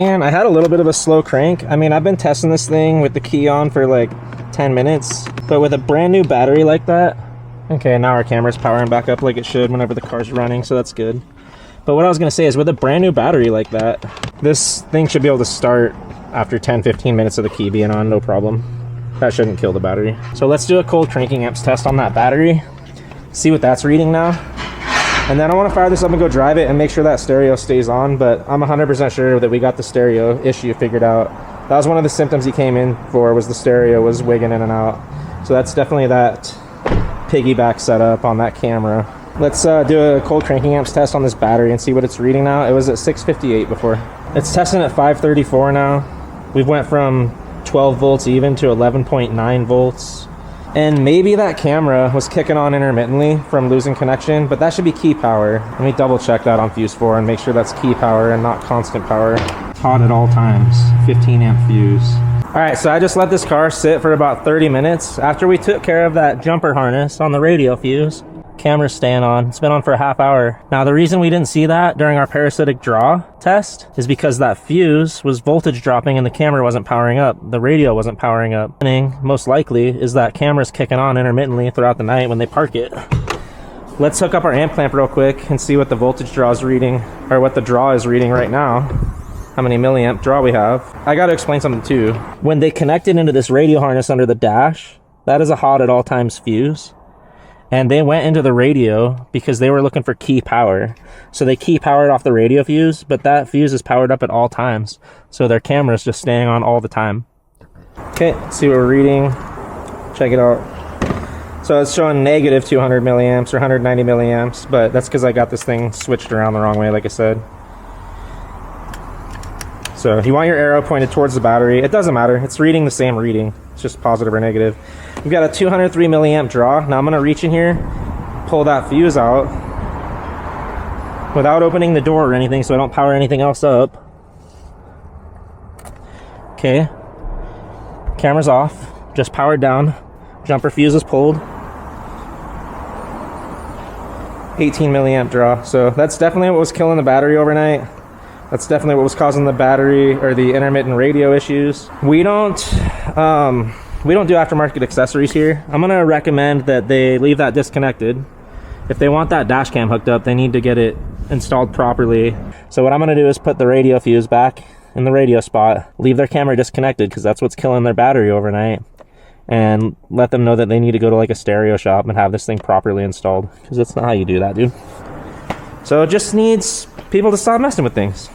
And I had a little bit of a slow crank. I mean, I've been testing this thing with the key on for like 10 minutes, but with a brand new battery like that. Okay, now our camera's powering back up like it should whenever the car's running, so that's good. But what I was gonna say is with a brand new battery like that, this thing should be able to start after 10-15 minutes of the key being on, no problem. That shouldn't kill the battery. So let's do a cold cranking amps test on that battery, see what that's reading now. And then I want to fire this up and go drive it and make sure that stereo stays on, but I'm 100% sure that we got the stereo issue figured out. That was one of the symptoms he came in for, was the stereo was wigging in and out. So that's definitely that piggyback setup on that camera. Let's do a cold cranking amps test on this battery and see what it's reading now. It was at 658 before. It's testing at 534 now. We've went from 12 volts even to 11.9 volts. And maybe that camera was kicking on intermittently from losing connection, but that should be key power. Let me double check that on fuse 4 and make sure that's key power and not constant power. Hot at all times, 15 amp fuse. All right, so I just let this car sit for about 30 minutes. After we took care of that jumper harness on the radio fuse, camera's staying on. It's been on for a half hour. Now, the reason we didn't see that during our parasitic draw test is because that fuse was voltage dropping and the camera wasn't powering up. The radio wasn't powering up. Most likely is that camera's kicking on intermittently throughout the night when they park it. Let's hook up our amp clamp real quick and see what the voltage draw is reading, or what the draw is reading right now. How many milliamp draw we have. I got to explain something too. When they connected into this radio harness under the dash, that is a hot at all times fuse. And they went into the radio because they were looking for key power. So they key powered off the radio fuse, but that fuse is powered up at all times. So their camera's just staying on all the time. Okay, let's see what we're reading. Check it out. So it's showing negative 200 milliamps or 190 milliamps, but that's because I got this thing switched around the wrong way, like I said. So you want your arrow pointed towards the battery. It doesn't matter, it's reading the same reading. It's just positive or negative. We've got a 203 milliamp draw. Now I'm gonna reach in here, pull that fuse out without opening the door or anything so I don't power anything else up. Okay, camera's off, just powered down. Jumper fuse is pulled. 18 milliamp draw. So that's definitely what was killing the battery overnight. That's definitely what was causing the battery or the intermittent radio issues. We don't do aftermarket accessories here. I'm gonna recommend that they leave that disconnected. If they want that dash cam hooked up, they need to get it installed properly. So what I'm gonna do is put the radio fuse back in the radio spot, leave their camera disconnected because that's what's killing their battery overnight, and let them know that they need to go to like a stereo shop and have this thing properly installed, because that's not how you do that, dude. So it just needs people to stop messing with things.